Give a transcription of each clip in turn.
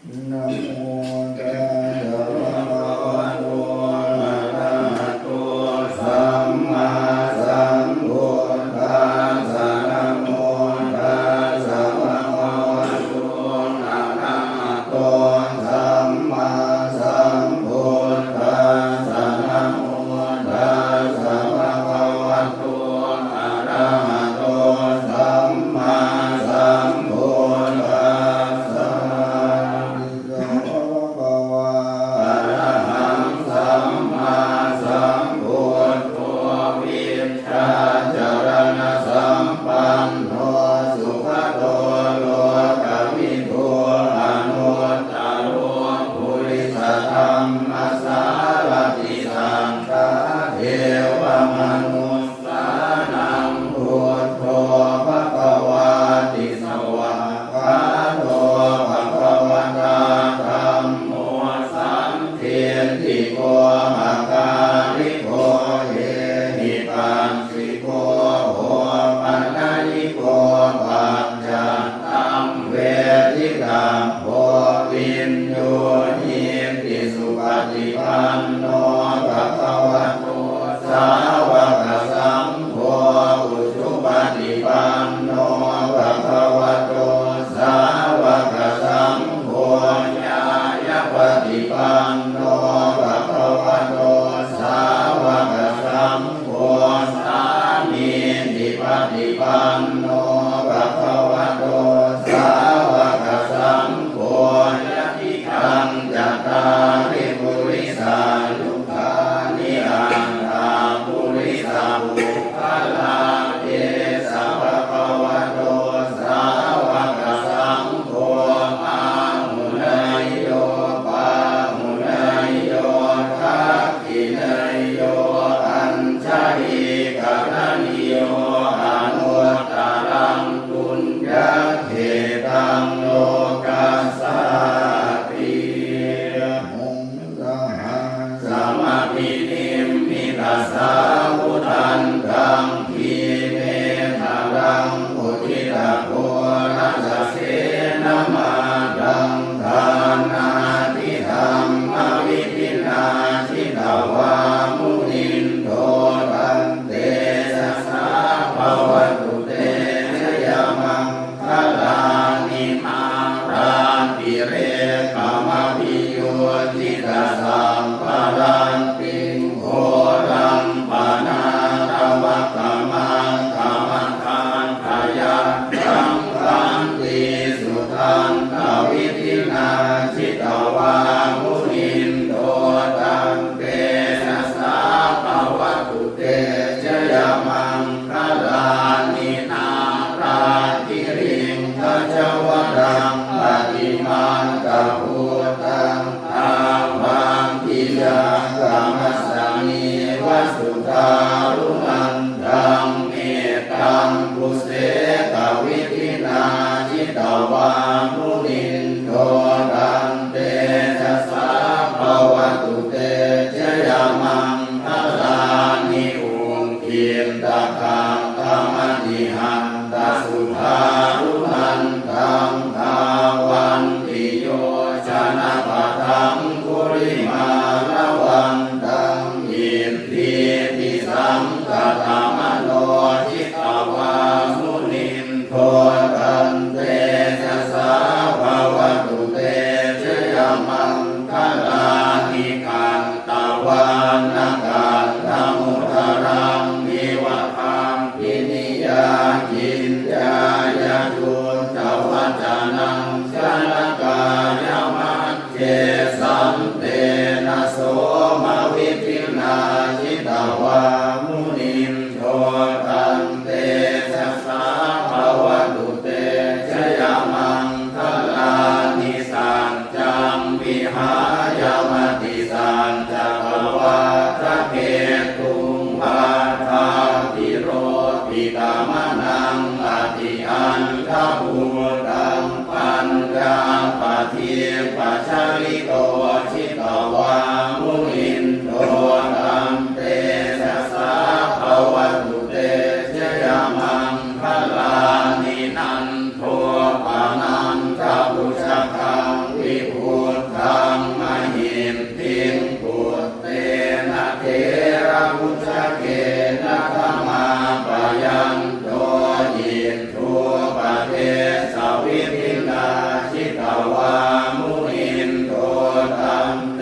นะโมตัสสะภะคะวะโตอะระหะโตสัมมาสัมพุทธัสสะนะโมตัสสะภะคะวะโตอะระหะโตสัมมาสัมพุทธัสสะนะโมตัสสะภะคะวะโตอะระหะโตสัมมาสัมพุทธัสสะอะระหังสัมมาสัมพุทโธวิชชาจารณสัมปันโนสุขโตโลกวิทูอนุตตโรปุริสธรรมสารติสังฆาเทวมนุสสานังพุทโธภควาติสวากขาโตภควตาธัมโมสันเทียนติโกมะการิโกเยหิปัสสิโกโหปัญญิโกปัจจันตังเวทิตาโพวินโยหิติสุปฏิปันโนภะคะวะโตสาวกสังโฆอุชุปฏิปันโนภะคะวะโตสาวกสังโฆญาญาปฏิปันโนภะคะวะโตสาวกสังโฆสามีติปฏิปันโนภะคะวะโตสาวกสังโฆยะติคังจัตตาริปุริสายุคานิอันตาปุริสาบุคลาเยสัพพะวะโตสาวกสังโฆอาหุนายโยปาหุนายโยทักขินายโยอัญชลีกรณิโยอนุตตรังปุญญเขตังโลกัสสาติมุงสหังสัมมาปินิมมิตัสสะพุทธันตังคีเมธารังอุทิตาโพรัสเสนะมาดังทานาทิธรรมวิทินาชิตาวามุนินโทตันเตสัสสะภวตุเตชยมังคลานิมาราติเรกามภิโยติตาสัมปารันติงโหรังปานาระวะกามังกามังคันขายะสังขันติสุทันตวิทินาชิตาวามุนินโตตันเตนะสาภวตุเตชยมังคลานินาราติริงขจวรังปฏิมันตะพุตังอาวังทิยังกามัสสามิวสุทารุนันตังเมตังกุเสตวิทินาจิตวามุนินโทตันเตจะสาภวตุเตชยมังคลานิอุงคินตะคังธรรมติหันตสุทารุนันตังทาวันติโยชนะปะทังกุริมาละวันตังอินทิติสังกตมโนจิตวามุนินโทตันเตจะสาภวตุเตชยมังคลานิกันตวันนากันธมุทรังวิวัคังปินิยากินญายาจุนตวัจจานังชนะกายมัจเจสันเตนะโสมาวิทินาจิตวามุนินโทตันเตสัสสะภวตุเตชยมังคลานิสันจังวิหายมติสันจักวาทะเกตุงภาทาติโรติกามนังอติอันทภูตังปัญญาปะเทียปัจจลิโตชิตวามุนินโทตันเตสัสสะภวตุเตชยมังคลานินันโทปานันทพุชคังวิภู วามุนินโตตัมเต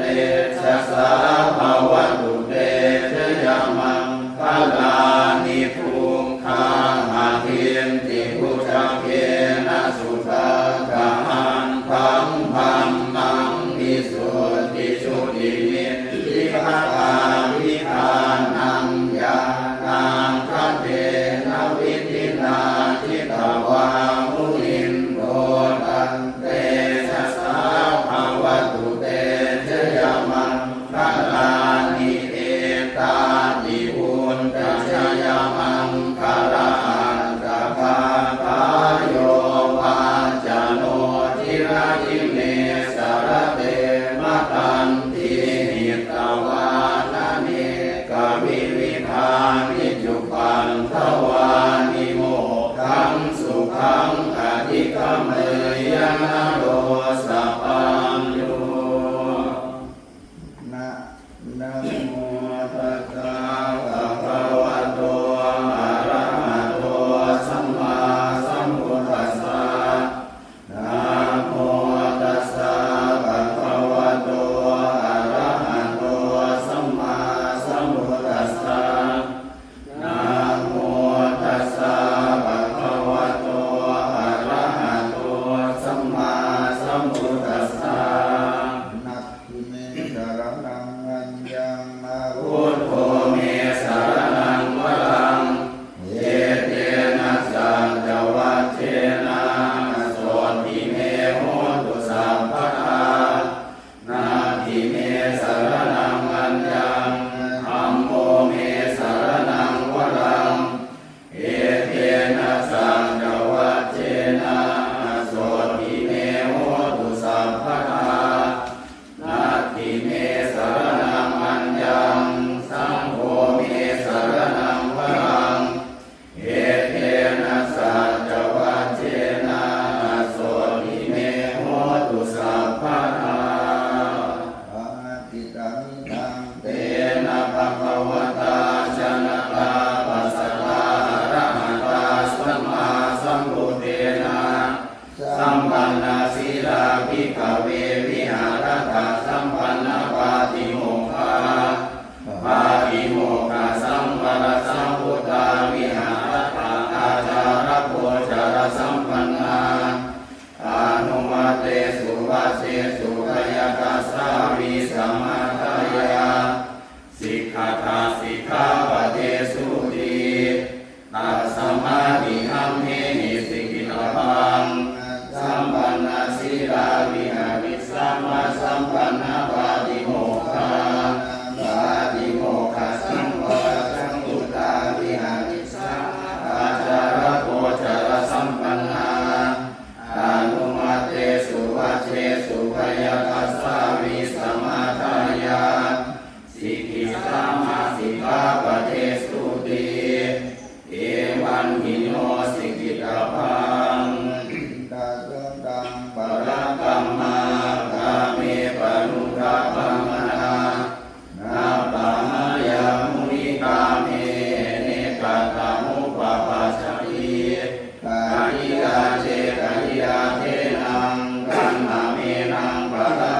ชะสาภวตุเตชะยามังคลานิทุงคาหาเทียนติพุทธเกนะสุตตะกะหันธัมมัมมังวิสุทธิชุตินิทิภาคาวิธานังญาณังคันเทนะวิธินาทิตวามุนินโตตันเตชะสาภวตุเตชะยามังคลานิเอตาติอุนตัชยามังคาราตะภาคายโยวาจโนทิราทิเมสารเตมะตันติหิตวานาเนกวิวิธานิจุปันทวานิโมขังสุขังอธิกมเมยนะโรสัพพัญโยนะโมตัสสะภะคะวะโตอะระหะโตสัมมาสัมพุทธัสสะนะโมตัสสะภะคะวะโตอะระหะโตสัมมาสัมพุทธัสสะนะโมตัสสะภะคะวะโตอะระหะโตสัมมาสัมพุทธัสสะนัตถิเมสรณังอัญญังมาพุทโธเมสรณังวรังเยเตนะสัจจวัชเชนะโสติเมโหตุสัพพทานาทิเมสรณังอัญญังธัมโมเมสรณังวรังเอเตนะสัจจวัชเชนะโสติเมโหตุสัพพทานาทิเมสรณังอัญญังสังโฆเมสรณังวรังเอเตนะสัจจวัชเชนะโสติเมโหตุสัพพทาอาทิตังตังเตนะภะคะวะตาชนะตาปัสสะตาอะระหะตาสัมมาสัมพุทเทนะสัมปันนาสีลาภิกขเววิหารตาสัมปันนาปาติโมกขาปาติโมกขาสัมปะระสัมพุทธาวิหารตาอาจาระโพชรสัมปันนาอานุมาเตสุวัสเสสุขยกัสสาวิสัมมาทายาสิกขาทาสิกขาปะเทสุติตัสสมาธิหัมเหหิสิกิตตังสัมปันนาสีลาวิหาริสัมมาสัมปันนาปาติโมกขาปาติโมกขาสัมปะสัมพุทธาวิหาริสัมอาจาระโพชรสัมปันนาอานุมาเตสุวัชเชสุขยกัสสาวิสัมมาทายาสิกขิสัมมาสิกขาปะเทสุติเอวันหิโนสิกิตาภังตาสังปะระกัมมากาเมปะนุทาปัมมนานาปะมายามุนิกาเมเนกาตามุปะปัสสติกายิกาเจกายิยาเทนังกันนาเมนังปะระ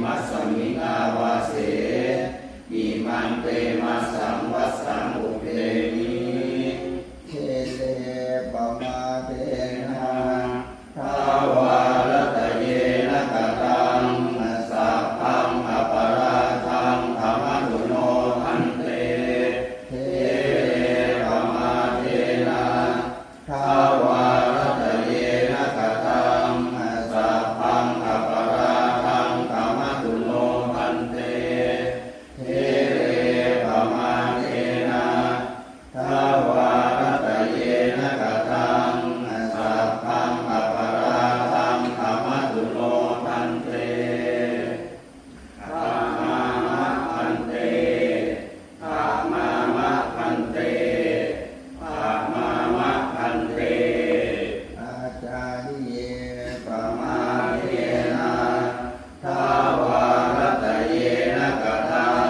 มัสสมิงอาวาเสอิมันเตมัสสังวัสสังอุเปมิเทเลปมาเตนะทาวารตะเยนะกตังสัพพังอปาราทังธรรมตุโนพันเตเทเลปมาเตนะทาวารตะเยนะกตังสัพพังอปาราทังธรรมตุโนพันเตเทเลปมาเตนะทาวารตะเยนะกตังสัพพังอปาราทังธรรมตุโนพันเตธรรมามะพันเตธรรมามะพันเตธรรมามะพันเตอาจาริเยปมาเทนะทาวารตะเยนะกตัง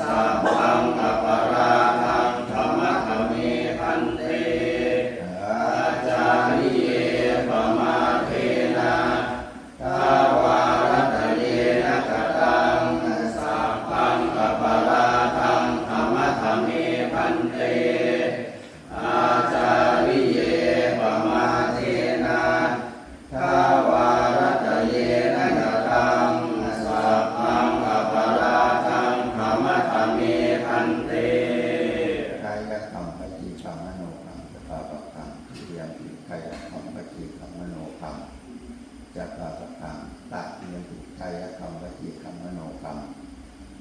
สัพพังอปาราทังธรรมะเมพันเตอาจาริเยปมาเทนะทาวารตะเยนะกตังสัพพังอปาราทังธรรมะเมพันเตอาจาริเยปมาเทนะทาวารตะเยนะกตังสัพพังอปาราทังธรรมะเมพันเตกายกรรมวจีกรรมมโนกรรมจักรวาลกรรมเรียนติกายกรรมวจีกรรมมโนกรรมจักรวาลกรรมตัดเรียนติกายกรรมวจีกรรมมโนกรรม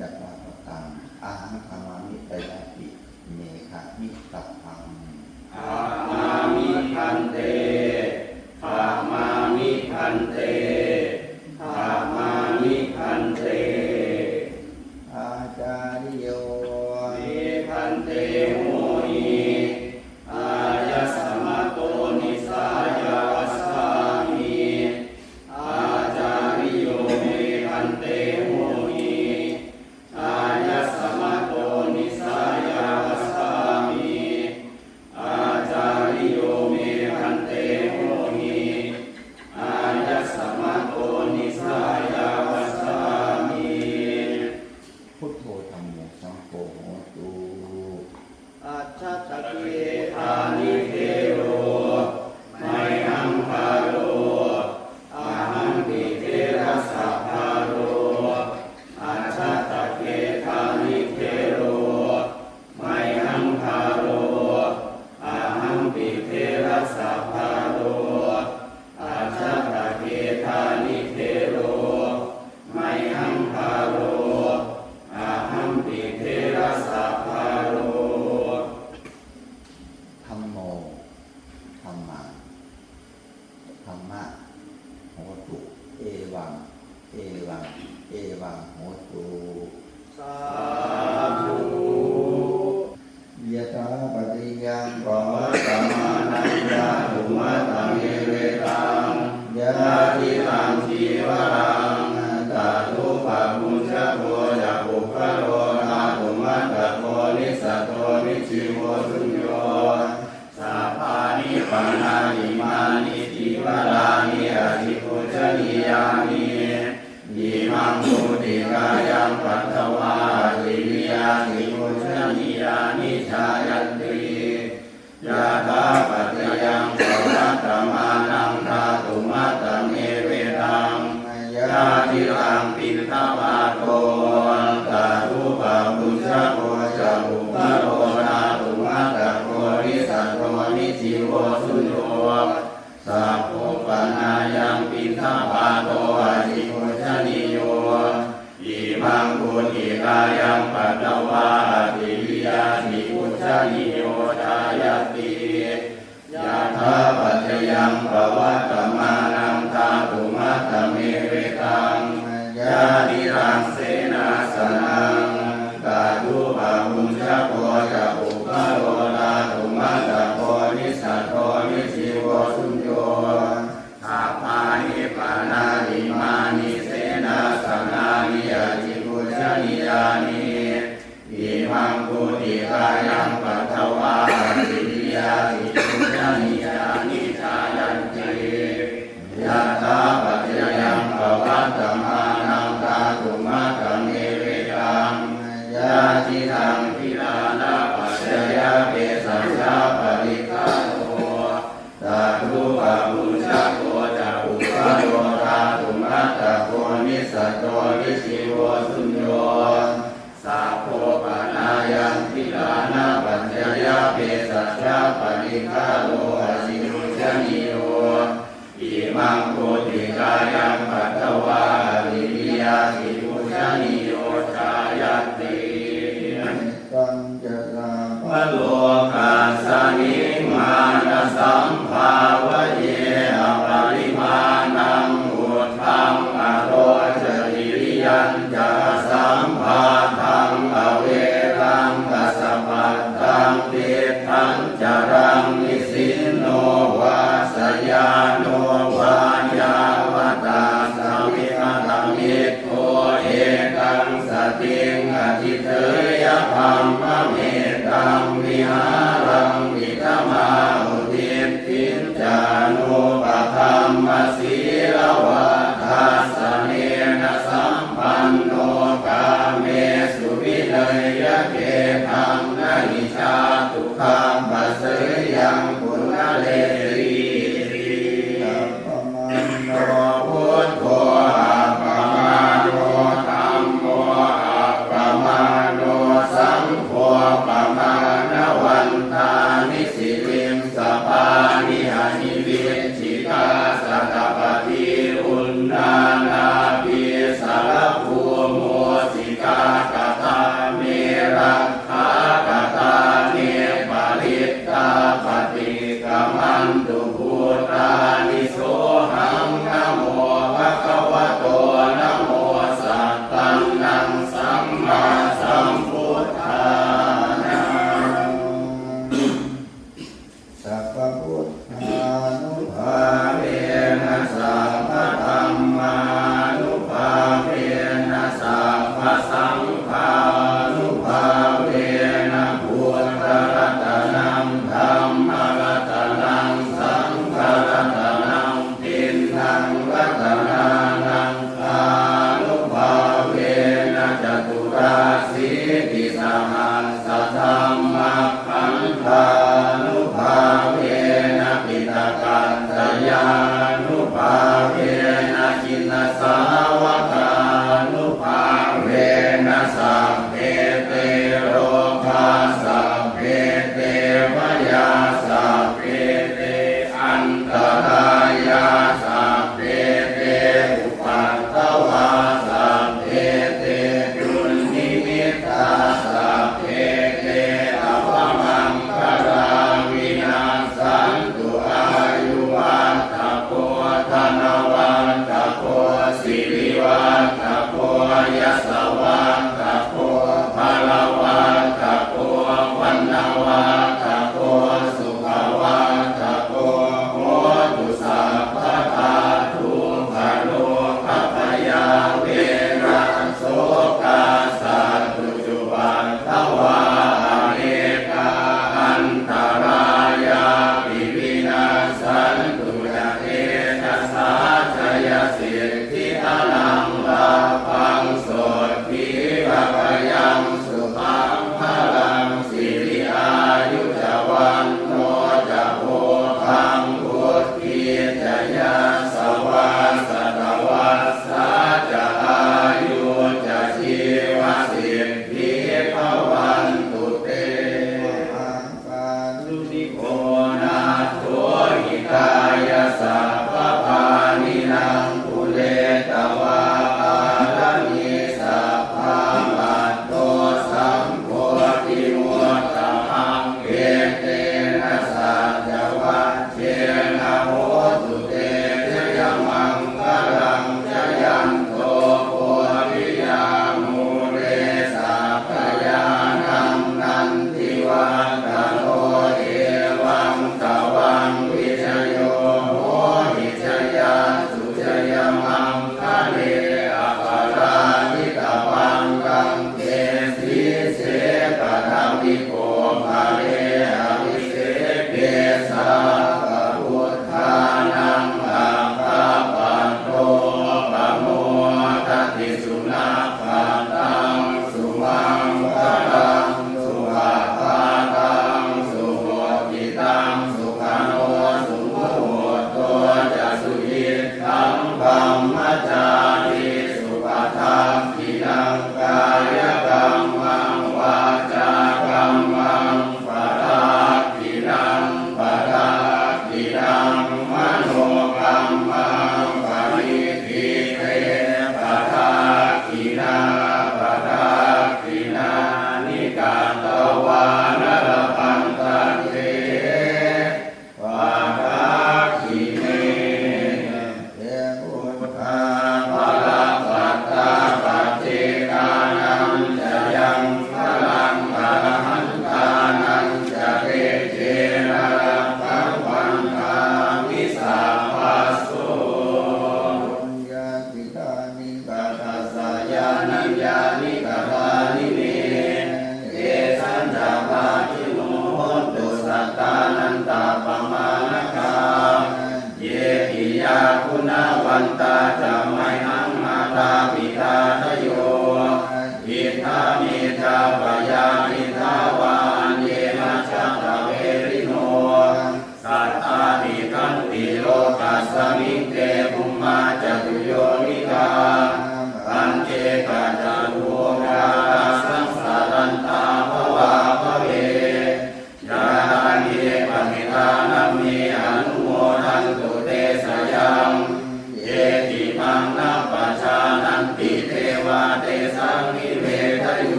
จักรวาลกรรมอาหังธรรมามิตยาติเมฆะมิตัพพังอามามิพันเตอามามิพันเตอามามิพันเตอาจาริโยเมพันเตโมหิอายะสมะโตนิสายาวัสสามิอาจาริโยเมพันเตโมหิอายะสมะโตนิสายาวัสสามิอาจาริโยเมพันเตโมหิอายะสมะโตนิสายาวัสสามิพุทโธธัมโมสังโฆโหตุอัจฉตเกธานิเทโรไมหังพาโรอาหังติเทระสัพพาโรอัจฉตเกธานิเทโรไมหังพาโรอาหังติเทระสัพพาโรอัจฉตเกธานิเทโรไมหังพาโรอาหังติเทระสัพพาโรธัมโมธัมมังธรรมะโหตุเอวังเอวังเอวังโหตุสาธุยะถาปฏิยังปวัตตมานัญญาตุมัตตเมเวตังยะทิตังชีวรังตาตุปะมุญชโกจะปุพพะโรนาตุมัตตโกนิสัตโตนิชิโวสุญโยสัพพานิปานานิมานิทิวรานิอาทิปุจจิยานิยิมังมุติกายังปัตตวาทิวิยาทิปุจจิยานิชายันติยะถาปัจจยังปวัตตมานังธาตุมัตตเมเวตังยะทิรังปิณฑวาโตตาตุปะมุญชโกจะอุปโรนาตุมัตตโกริสัตโตนิจิโวสุญโยสัพพุปนายังปิณฑวาโตอาทิโกชนิโยอิมังกุณิกายังปัตตวาทิวิยาทิอุจจนิโยชายติยะถาปัจจยังปวัตตมานังธาตุมัตตเมเวตังยะนิรังเสนาสนังตาตุปะมุญชโกจะอุปโรนาตุมัตตโกนิสัตโตนิชิโวสุญโยสัพพานิปานานิมานิเสนาสนานิอาทิปุจจิยานิอิมังกุติกายังปัทวาทิวิยาทิปุจจิยานิชายันติยะถาปัจจยังปวัตตมานังธาตุ สัจโจวิชิโวสุญโยสัพโพปานายันติลานาปัญญายาเปสัจจาปริฆาโลอสินุชนิโยอิมังโพธิกายังปัตตวาวิริยาสิมุชนิโยชายติกัญจนาภโลกาสนิมานะสัมภาวะเยอปริมาณังอุทังอโรจริยัญจะสัมภาทังอเวรังกัสสปัตตังเตทังจารังนิสินโนวาสยาโนวายาวตาสัมมิตามิโตเอกังสติงอธิเทยพัมมะเมตังวิหารังวิธมาอุทิติจานุปธัมมสีลวัฏทัสสเนนะสัมปันโนกาเมสุวินัยยะเกตังนะหิชาตุขังปัสสยังปุณณเลรีอัปปมาโนพุทโธอัปปมาโนธัมโมอัปปมาโนสังโฆปมาณวันทานิสิลิงสปานิหานิวิชิกาสัตตปฏิอุณนานาภิสารภูโมสิกากตาเมรักขากตาเนปริตตาปฏิกามันตุภูตานิโสหังนะโมภะคะวะโตนะโมสัตตังนังสัมมาสัมพุทธานังสัพพพุทธานุภาเวนะสัพพธัมมานุภาเวนะสัพพสังฆานุภาเวนะพุทธรัตนังธัมมรัตนังสังฆรัตนังตินนังรัตนานังอานุภาเวนะจตุราสีติสหัสสะธัมมัคขันธานุภาเวนะปิตกัตตยานุภาเวนะจินสาวกานุภาเวนะสัพเพเตโรคาสัพเพเตวายาสัพเพเตอันตรายาสัพเพเตอุปัฏฐวาสัพเพเตจุลนิมิตตาสัพเพเตอภมังคาราวินาสันตุอายุวัฏฏโกธนวัฏฏโกสิริวัฏฏโกยสวัฏฏโกภาลวัฏฏโกวันนวัฏฏโกสุขวัฏฏโกโหตุสัพพะทาทุกขโลกพยาเวนะโสกาสัตตุจุปัฏฐวาเนกาอันตรายาปิวินาสันตุจะเอนะสาจยสิทธิอนังลาภังโสติภะยังสุขังพลังสิริอายุจวันโนจะโพธังพุทธิจยาสวาสตวัสสะจะอายุจะชีวสิทธิภวันตุเตอังคานุนิโกนาโถหิตายาสัพพปานินังปุเรตวาอาลนิสัพพะมัตโตสัมโพธิมุตตมังเอเตนะสัจวัชเชนะโหตุเตชยมังคลังชยันโตโพธิยามูเรสัพพยานังนันทิวัตโนเอวังตวังวิชโยโหหิชยาสุชยมังคะเลอปารานิตาปังกังเกสีเสปะทามิโกภาเลอวิเศษเกสาปะพุทธานังอัปปะปันโตปะโมทัตติสุนัขขันตังสุมังคลังสุภาพาตังสุโหติตังสุขาโนสุโมโหโตจะสุยิตังธรรมจา